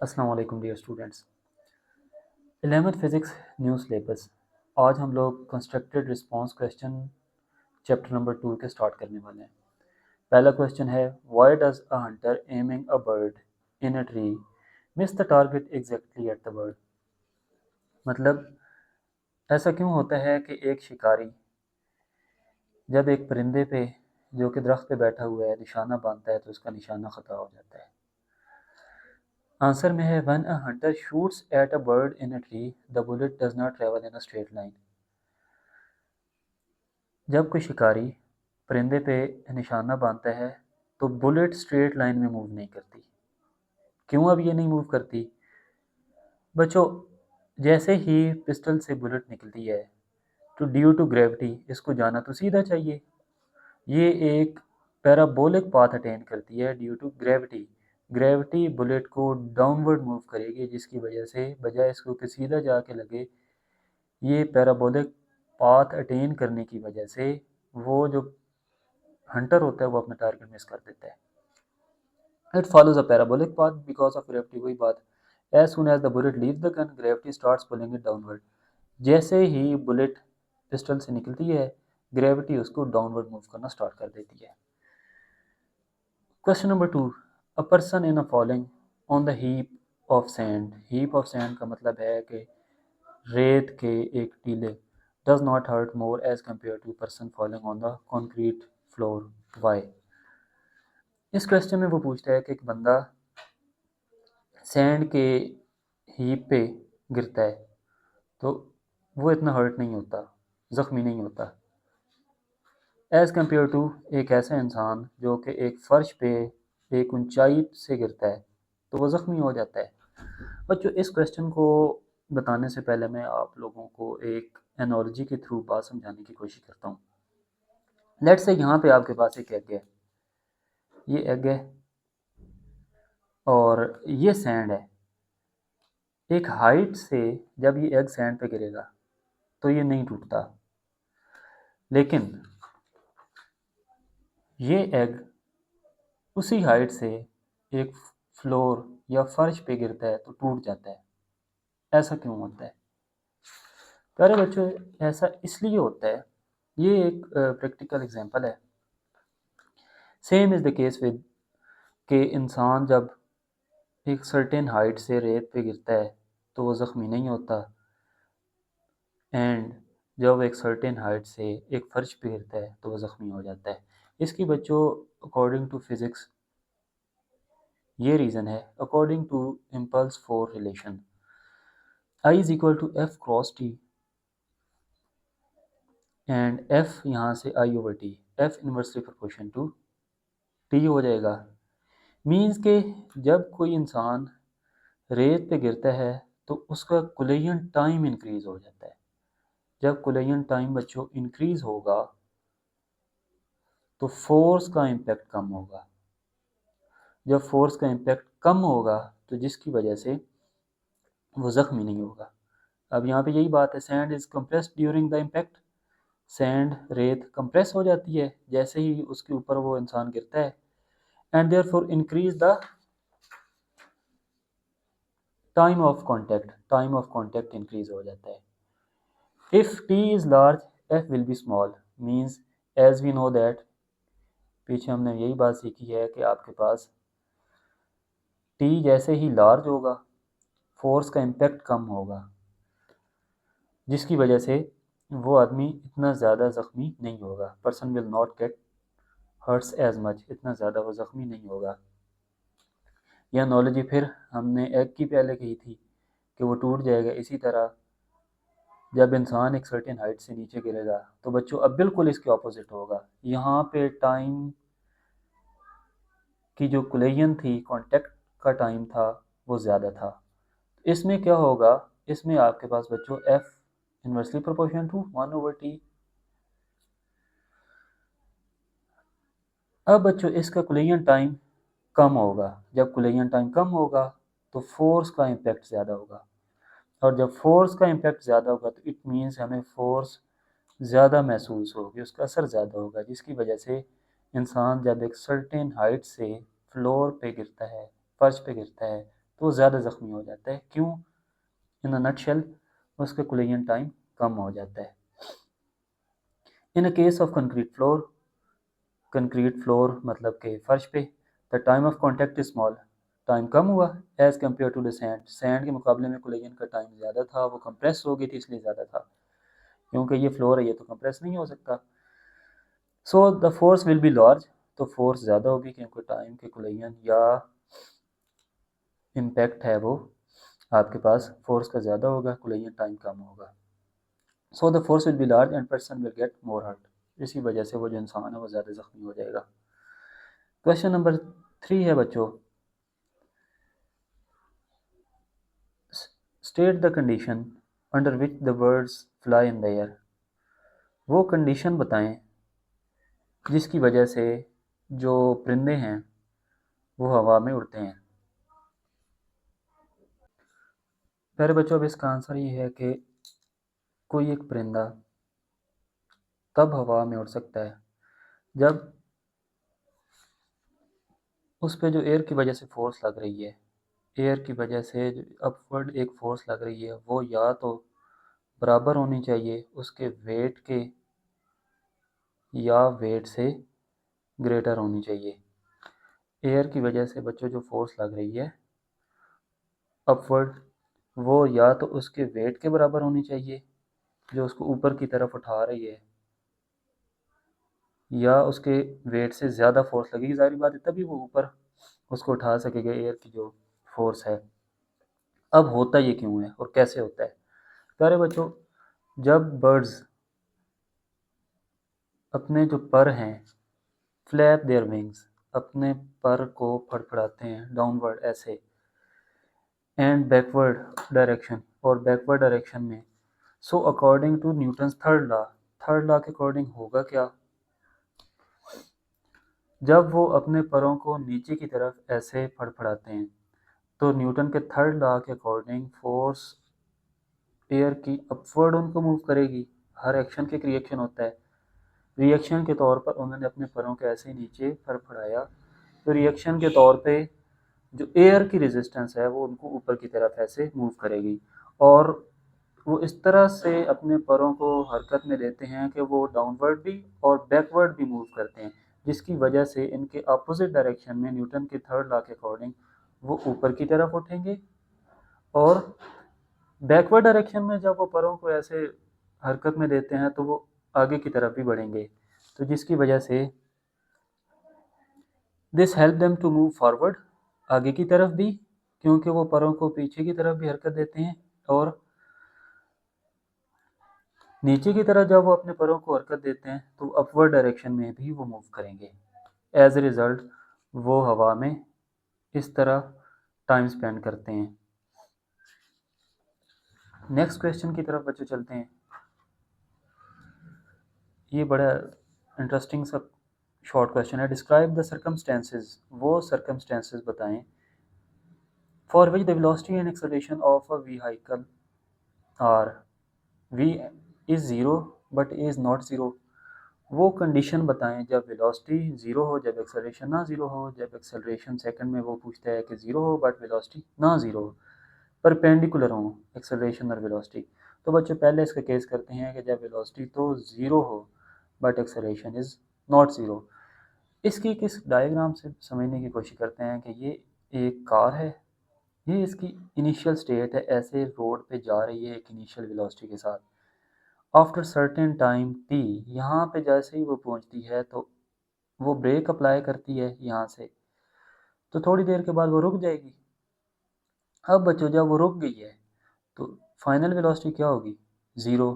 अस्सलाम वालेकुम dear students. 11th physics new syllabus. आज हम लोग constructed response question chapter number 2 के स्टार्ट करने वाले हैं। पहला क्वेश्चन है, why does a hunter aiming a bird in a tree miss the target exactly at the bird. मतलब ऐसा क्यों होता है कि एक शिकारी जब एक परिंदे पे जो कि दरख्त पे बैठा हुआ है निशाना बांधता है तो उसका निशाना ख़ता हो जाता है। आंसर में है, when a Hunter shoots at a bird in a tree the bullet does not travel in a straight line. जब कोई शिकारी परिंदे पे निशाना बांधता है तो बुलेट स्ट्रेट लाइन में मूव नहीं करती। क्यों अब ये नहीं मूव करती? बच्चों, जैसे ही पिस्टल से बुलेट निकलती है तो ड्यू टू ग्रेविटी इसको जाना तो सीधा चाहिए। ये एक पैराबोलिक पाथ अटेन करती है due to gravity. Gravity bullet को डाउनवर्ड मूव करेगी, जिसकी वजह से बजाय इसको कि सीधा जाके लगे, ये पैराबोलिक पाथ अटेन करने की वजह से वो जो हंटर होता है वो अपना टारगेट मिस कर देता है। It follows a parabolic path because of gravity। वही बात, as soon as the bullet leaves the gun, gravity starts pulling it downward। जैसे ही बुलेट पिस्टल से निकलती है ग्रेविटी उसको डाउनवर्ड मूव करना स्टार्ट कर देती है। Question number 2, a person in a falling on the heap of sand. Heap of sand का मतलब है कि रेत के एक टीले। Does not hurt more as compare to person falling on the concrete floor. Why? इस क्वेश्चन में वो पूछता है कि एक बंदा सैंड के हीप पे गिरता है तो वो इतना हर्ट नहीं होता, ज़ख्मी नहीं होता, एज़ कम्पेयर टू एक ऐसा इंसान जो कि एक फ़र्श पे एक ऊंचाई से गिरता है तो वो ज़ख्मी हो जाता है। बच्चों, इस क्वेश्चन को बताने से पहले मैं आप लोगों को एक एनोलॉजी के थ्रू बात समझाने की कोशिश करता हूँ। लेट्स से यहाँ पे आपके पास एक एग है, ये एग है और ये सैंड है। एक हाइट से जब ये एग सैंड पे गिरेगा तो ये नहीं टूटता, लेकिन ये एग उसी हाइट से एक फ्लोर या फर्श पे गिरता है तो टूट जाता है। ऐसा क्यों होता है? प्यारे बच्चों, ऐसा इसलिए होता है, ये एक प्रैक्टिकल एग्जांपल है। Same is the case with कि इंसान जब एक सर्टेन हाइट से रेत पे गिरता है तो वो ज़ख्मी नहीं होता, एंड जब एक सर्टेन हाइट से एक फर्श पे गिरता है तो वो ज़ख्मी हो जाता है। इसकी बच्चों अकॉर्डिंग टू फिज़िक्स ये रीज़न है। According to impulse force relation, I is equal to F cross T, and F यहाँ से I over T, F inversely proportion to T हो जाएगा। मीन्स के जब कोई इंसान रेत पे गिरता है तो उसका कोलिजन टाइम इंक्रीज हो जाता है। जब कोलिजन टाइम बच्चों इंक्रीज होगा तो फोर्स का इम्पेक्ट कम होगा। जब फोर्स का इम्पेक्ट कम होगा तो जिसकी वजह से वो ज़ख्मी नहीं होगा। अब यहाँ पे यही बात है, sand is compressed during the impact. Sand रेत कंप्रेस हो जाती है जैसे ही उसके ऊपर वो इंसान गिरता है, and therefore increase the time of contact increase हो जाता है। If T is large F will be small, means as we know that, पीछे हमने यही बात सीखी है कि आपके पास टी जैसे ही लार्ज होगा फोर्स का इम्पेक्ट कम होगा, जिसकी वजह से वो आदमी इतना ज़्यादा ज़ख्मी नहीं होगा। Person will not get hurts as much, इतना ज़्यादा वो ज़ख्मी नहीं होगा। यह नॉलेज फिर हमने एग की पहले कही थी कि वो टूट जाएगा। इसी तरह जब इंसान एक सर्टेन हाइट से नीचे गिरेगा तो बच्चों अब बिल्कुल इसके ऑपोजिट होगा। यहाँ पे टाइम की जो कोलिजन थी, कांटेक्ट का टाइम था, वो ज़्यादा था। इसमें क्या होगा, इसमें आपके पास बच्चों F inversely proportion to 1/t। अब बच्चों इसका कोलिजन टाइम कम होगा। जब कोलिजन टाइम कम होगा तो फोर्स का इम्पेक्ट ज़्यादा होगा, और जब फोर्स का इम्पेक्ट ज़्यादा होगा तो इट मीन्स हमें फोर्स ज़्यादा महसूस होगी, उसका असर ज़्यादा होगा, जिसकी वजह से इंसान जब एक सर्टेन हाइट से फ्लोर पे गिरता है, फर्श पे गिरता है, तो वो ज़्यादा ज़ख्मी हो जाता है। क्यों? इन अ नटशेल उसका कोलिजन टाइम कम हो जाता है। In a case of concrete floor मतलब के फर्श पे, the time of contact is small, time कम हुआ as compare to the sand, sand के मुकाबले में कोलिजन का टाइम ज़्यादा था, वो कंप्रेस हो गई थी इसलिए ज़्यादा था, क्योंकि ये फ्लोर है ये तो कंप्रेस नहीं हो सकता। सो the force will be large, तो फोर्स ज़्यादा होगी क्योंकि टाइम के कोलिजन या इम्पैक्ट है वो आपके पास फोर्स का ज़्यादा होगा, कोलिजन टाइम कम होगा। So the force will be large and person will get more hurt, इसी वजह से वो जो इंसान है वो ज़्यादा ज़ख्मी हो जाएगा। क्वेश्चन नंबर 3 है बच्चों, state the condition under which the birds fly in the air, वो कंडीशन बताएं जिसकी वजह से जो परिंदे हैं वो हवा में उड़ते हैं। प्यारे बच्चों, अब इसका आंसर ये है कि कोई एक परिंदा तब हवा में उड़ सकता है जब उस पर जो एयर की वजह से फोर्स लग रही है, एयर की वजह से जो अपवर्ड एक फोर्स लग रही है वो या तो बराबर होनी चाहिए उसके वेट के या वेट से ग्रेटर होनी चाहिए। एयर की वजह से बच्चों जो फोर्स लग रही है अपवर्ड, वो या तो उसके वेट के बराबर होनी चाहिए जो उसको ऊपर की तरफ उठा रही है, या उसके वेट से ज़्यादा फोर्स लगेगी, ज़ाहिर बात है तभी वो ऊपर उसको उठा सकेगा एयर की जो फोर्स है। अब होता ये क्यों है और कैसे होता है? प्यारे बच्चों, जब बर्ड्स अपने जो पर हैं फ्लैप देयर विंग्स, अपने पर को फड़फड़ाते हैं डाउनवर्ड ऐसे, एंड बैकवर्ड डायरेक्शन और बैकवर्ड डायरेक्शन में, so according to Newton's third law के अकॉर्डिंग होगा क्या? जब वो अपने परों को नीचे की तरफ ऐसे फड़फड़ाते हैं तो न्यूटन के थर्ड लॉ के अकॉर्डिंग फोर्स एयर की अपवर्ड उनको मूव करेगी। हर एक्शन के एक रिएक्शन होता है, रिएक्शन के तौर पर उन्होंने अपने परों को ऐसे नीचे फड़फड़ाया तो रिएक्शन के तौर पे जो एयर की रेजिस्टेंस है वो उनको ऊपर की तरफ ऐसे मूव करेगी, और वो इस तरह से अपने पैरों को हरकत में लेते हैं कि वो डाउनवर्ड भी और बैकवर्ड भी मूव करते हैं, जिसकी वजह से इनके अपोजिट डायरेक्शन में न्यूटन के थर्ड लॉ के अकॉर्डिंग वो ऊपर की तरफ उठेंगे, और बैकवर्ड डायरेक्शन में जब वो पैरों को ऐसे हरकत में लेते हैं तो वो आगे की तरफ भी बढ़ेंगे, तो जिसकी वजह से this help them to move forward, आगे की तरफ भी क्योंकि वो पैरों को पीछे की तरफ भी हरकत देते हैं, और नीचे की तरफ जब वो अपने पैरों को हरकत देते हैं तो अपवर्ड डायरेक्शन में भी वो मूव करेंगे। एज ए रिज़ल्ट वो हवा में इस तरह टाइम स्पेंड करते हैं। नेक्स्ट क्वेश्चन की तरफ बच्चे चलते हैं। ये बड़ा इंटरेस्टिंग सा शॉर्ट क्वेश्चन है। डिस्क्राइब द सर्कमस्टेंसेस, वो सर्कमस्टेंसेस बताएं for which the velocity and acceleration of a vehicle are, v is zero but is not zero, वो कंडीशन बताएं जब वेलोसिटी ज़ीरो हो, जब एक्सेलरेशन ना ज़ीरो हो, जब एक्सेलरेशन सेकंड में वो पूछता है कि ज़ीरो हो बट वेलोसिटी ना ज़ीरो हो, परपेंडिकुलर हो एक्सेलरेशन और वेलोसिटी। तो बच्चों पहले इसका केस करते हैं कि जब वेलोसिटी तो ज़ीरो हो but acceleration is not zero. इसकी किस डायग्राम से समझने की कोशिश करते हैं कि ये एक कार है, ये इसकी इनिशियल स्टेट है, ऐसे रोड पे जा रही है एक इनिशियल वेलोसिटी के साथ। आफ्टर सर्टेन टाइम टी, यहाँ पे जैसे ही वो पहुँचती है तो वो ब्रेक अप्लाई करती है यहाँ से, तो थोड़ी देर के बाद वो रुक जाएगी। अब बच्चों जब वो रुक गई है तो फाइनल वेलोसिटी क्या होगी? ज़ीरो।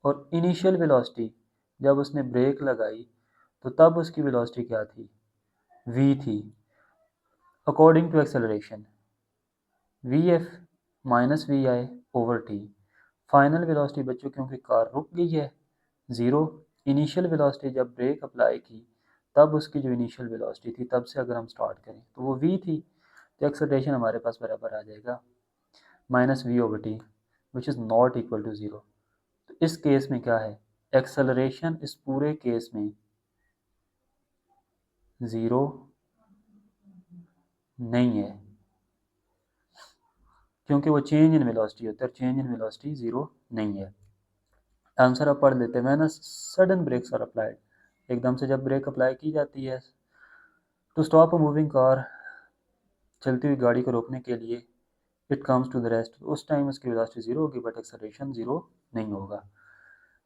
और इनिशियल वेलोसिटी जब उसने ब्रेक लगाई तो तब उसकी वेलोसिटी क्या थी? वी थी। According to acceleration v f minus v i over t. Final velocity बच्चों क्योंकि कार रुक गई है ज़ीरो, इनिशियल वेलोसिटी जब ब्रेक अप्लाई की तब उसकी जो इनिशियल वेलोसिटी थी तब से अगर हम स्टार्ट करें तो वो वी थी, तो एक्सेलरेशन हमारे पास बराबर आ जाएगा minus v over t which is not equal to zero. तो इस केस में क्या है? एक्सेलरेशन इस पूरे केस में ज़ीरो नहीं है। क्योंकि वो चेंज इन वेलोसिटी होता है और चेंज इन वेलोसिटी ज़ीरो नहीं है। आंसर आप पढ़ लेते हैं। When sudden brakes are applied, एकदम से जब ब्रेक अप्लाई की जाती है to stop a moving car, चलती हुई गाड़ी को रोकने के लिए, it comes to the rest, उस टाइम उसकी वेलोसिटी ज़ीरो होगी बट एक्सेलरेशन ज़ीरो नहीं होगा।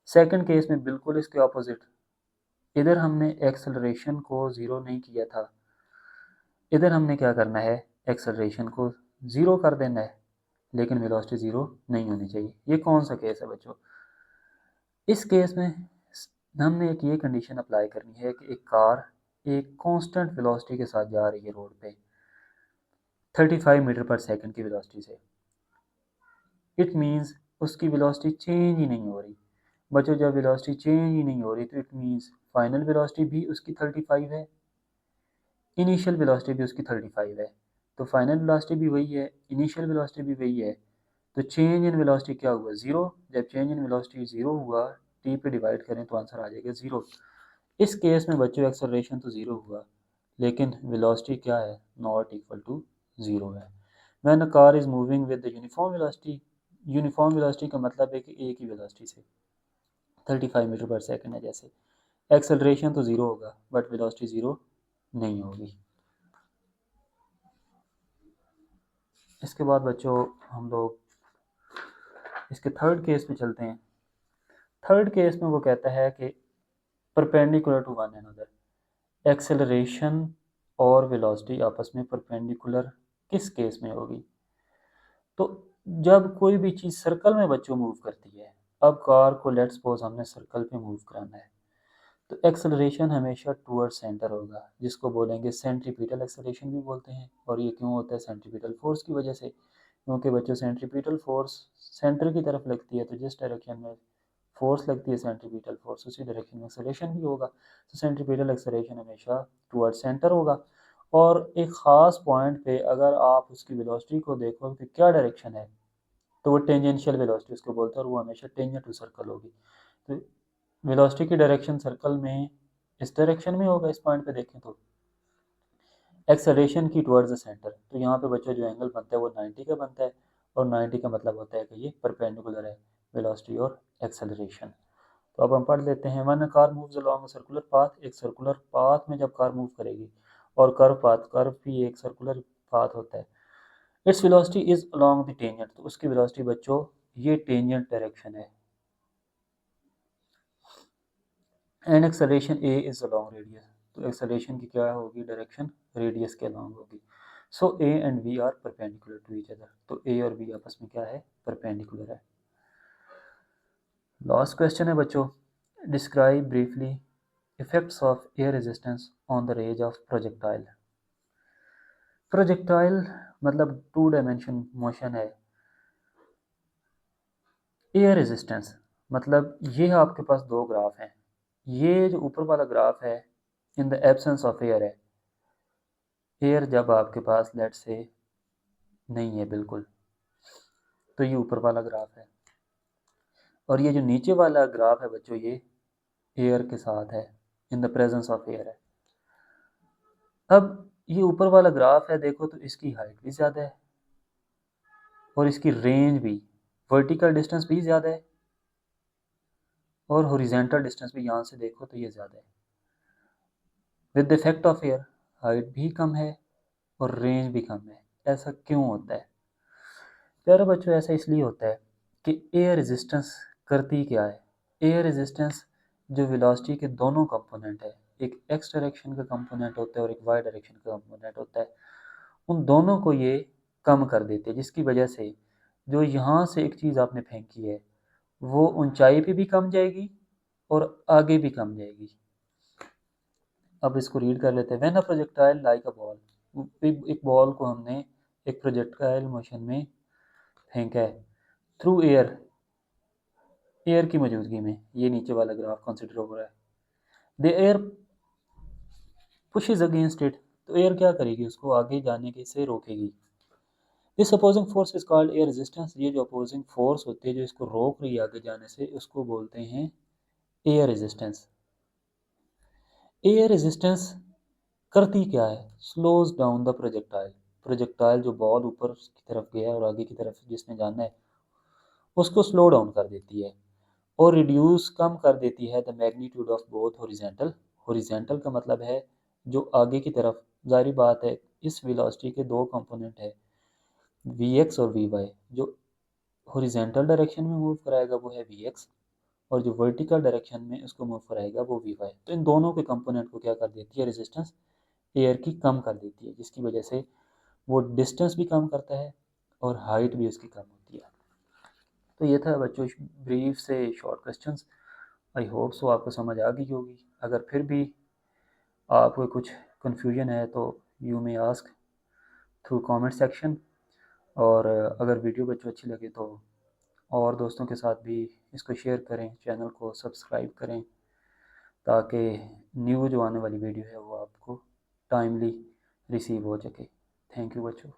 सेकंड केस में बिल्कुल इसके ऑपोजिट, इधर हमने एक्सेलरेशन को ज़ीरो नहीं किया था, इधर हमने क्या करना है, एक्सेलरेशन को ज़ीरो कर देना है, लेकिन वेलोसिटी ज़ीरो नहीं होनी चाहिए। ये कौन सा केस है बच्चों? इस केस में हमने एक ये कंडीशन अप्लाई करनी है कि एक कार एक कांस्टेंट वेलोसिटी के साथ जा रही है रोड पे 35 मीटर पर सेकंड की वेलोसिटी से। इट मीन्स उसकी वेलोसिटी चेंज ही नहीं हो रही। बच्चों जब वेलोसिटी चेंज ही नहीं हो रही तो इट मीन्स फाइनल वेलोसिटी भी उसकी 35 है, इनिशियल वेलोसिटी भी उसकी 35 है, तो फाइनल वेलोसिटी भी वही है, इनिशियल वेलोसिटी भी वही है, तो चेंज इन वेलोसिटी क्या हुआ, ज़ीरो। जब चेंज इन वेलोसिटी ज़ीरो हुआ, टी पे डिवाइड करें तो आंसर आ जाएगा ज़ीरो। इस केस में बच्चों एक्सेलरेशन तो ज़ीरो हुआ, लेकिन वेलोसिटी क्या है, नॉट इक्वल टू ज़ीरो है। When a car is moving with the uniform velocity, uniform velocity का मतलब है कि एक ही वेलोसिटी से 35 मीटर पर सेकंड है जैसे, एक्सेलरेशन तो ज़ीरो होगा बट वेलोसिटी ज़ीरो नहीं होगी। इसके बाद बच्चों हम लोग इसके थर्ड केस पे चलते हैं। थर्ड केस में वो कहता है कि perpendicular to one another, acceleration और वेलोसिटी आपस में परपेंडिकुलर किस केस में होगी? तो जब कोई भी चीज़ सर्कल में बच्चों मूव करती है, अब कार को लेट्स सपोज हमने सर्कल पे मूव कराना है, तो एक्सेलरेशन हमेशा टूवर्ड सेंटर होगा, जिसको बोलेंगे सेंट्रीपिटल एक्सेलरेशन भी बोलते हैं। और ये क्यों होता है? सेंट्रीपिटल फोर्स की वजह से, क्योंकि बच्चों सेंट्रीपिटल फोर्स सेंटर की तरफ लगती है, तो जिस डायरेक्शन में फोर्स लगती है सेंट्रीपिटल फोर्स, उसी डायरेक्शन में एक्सेलरेशन भी होगा। तो सेंट्रीपिटल एक्सेलरेशन हमेशा टूवर्ड सेंटर होगा। और एक ख़ास पॉइंट पे अगर आप उसकी वेलोसिटी को देखो कि क्या डायरेक्शन है, तो वो टेंजेंशियल वेलोसिटी उसको बोलते हैं और वो हमेशा टेंजेंट टू सर्कल होगी। तो वेलोसिटी की डायरेक्शन सर्कल में इस डायरेक्शन में होगा, इस पॉइंट पे देखें तो एक्सेलरेशन की टुवर्ड्स द सेंटर। तो यहाँ पे बच्चों जो एंगल बनता है वो 90 का बनता है, और 90 का मतलब होता है कि ये परपेंडिकुलर है वेलोसिटी और एक्सेलरेशन। तो अब हम पढ़ लेते हैं। When a car moves along a circular path, एक सर्कुलर पाथ में जब कार मूव करेगी, और कर्व पाथ, कर्व भी एक सर्कुलर पाथ होता है, its velocity is along the tangent, तो उसकी वेलोसिटी बच्चों ये टेंजेंट डायरेक्शन है, and acceleration A is along radius, तो एक्सेलरेशन की क्या होगी, डायरेक्शन रेडियस के अलोंग होगी। So A and B are perpendicular to each other, तो ए और बी आपस में क्या है, परपेंडिकुलर है। लास्ट क्वेश्चन है बच्चों, describe briefly effects of air resistance on the range of projectile. Projectile मतलब टू डायमेंशन मोशन है, एयर रेजिस्टेंस मतलब ये आपके पास दो ग्राफ हैं। ये जो ऊपर वाला ग्राफ है in the absence of air है, एयर जब आपके पास लेट से नहीं है बिल्कुल, तो ये ऊपर वाला ग्राफ है। और ये जो नीचे वाला ग्राफ है बच्चों, ये एयर के साथ है, in the presence of air है। अब ये ऊपर वाला ग्राफ है, देखो तो इसकी हाइट भी ज़्यादा है और इसकी रेंज भी, वर्टिकल डिस्टेंस भी ज़्यादा है और हॉरिजॉन्टल डिस्टेंस भी, यहाँ से देखो तो ये ज़्यादा है। With the effect of air, height भी कम है और रेंज भी कम है। ऐसा क्यों होता है? प्यारे बच्चों ऐसा इसलिए होता है कि एयर रेजिस्टेंस करती क्या है। एयर रेजिस्टेंस जो वेलोसिटी के दोनों कंपोनेंट है, एक एक्स डायरेक्शन का कंपोनेंट होता है और एक वाई डायरेक्शन का कंपोनेंट होता है, उन दोनों को ये कम कर देते हैं, जिसकी वजह से जो यहाँ से एक चीज़ आपने फेंकी है वो ऊंचाई पे भी कम जाएगी और आगे भी कम जाएगी। अब इसको रीड कर लेते हैं। When a projectile like a ball, एक बॉल को हमने एक प्रोजेक्टाइल मोशन में फेंका है थ्रू एयर, एयर की मौजूदगी में, ये नीचे वाला ग्राफ कंसिडर हो रहा है। The air pushes against it, तो एयर क्या करेगी, उसको आगे जाने के से रोकेगी। This opposing force is called air resistance, ये जो अपोजिंग फोर्स होती है जो इसको रोक रही है आगे जाने से, उसको बोलते हैं एयर रेजिस्टेंस। एयर रेजिस्टेंस करती क्या है, slows down the projectile, projectile जो बहुत ऊपर की तरफ गया है और आगे की तरफ जिसने जाना है उसको स्लो डाउन कर देती है और रिड्यूस कम कर देती है the magnitude of both horizontal. Horizontal का मतलब है जो आगे की तरफ, जारी बात है इस वेलोसिटी के दो कंपोनेंट है वी एक्स और वी वाई। जो हॉरिजेंटल डायरेक्शन में मूव कराएगा वो है वी एक्स और जो वर्टिकल डायरेक्शन में उसको मूव कराएगा वो वी वाई। तो इन दोनों के कंपोनेंट को क्या कर देती है, रेजिस्टेंस एयर की कम कर देती है, जिसकी वजह से वो डिस्टेंस भी कम करता है और हाइट भी उसकी कम होती है। तो ये था बच्चों ब्रीफ से short questions. I hope so आपको समझ आ गई होगी। अगर फिर भी आपको कुछ कन्फ्यूजन है तो you may ask through comment section. और अगर वीडियो बच्चों अच्छी लगे तो और दोस्तों के साथ भी इसको शेयर करें, चैनल को सब्सक्राइब करें ताकि न्यू जो आने वाली वीडियो है वो आपको टाइमली रिसीव हो सके। थैंक यू बच्चों।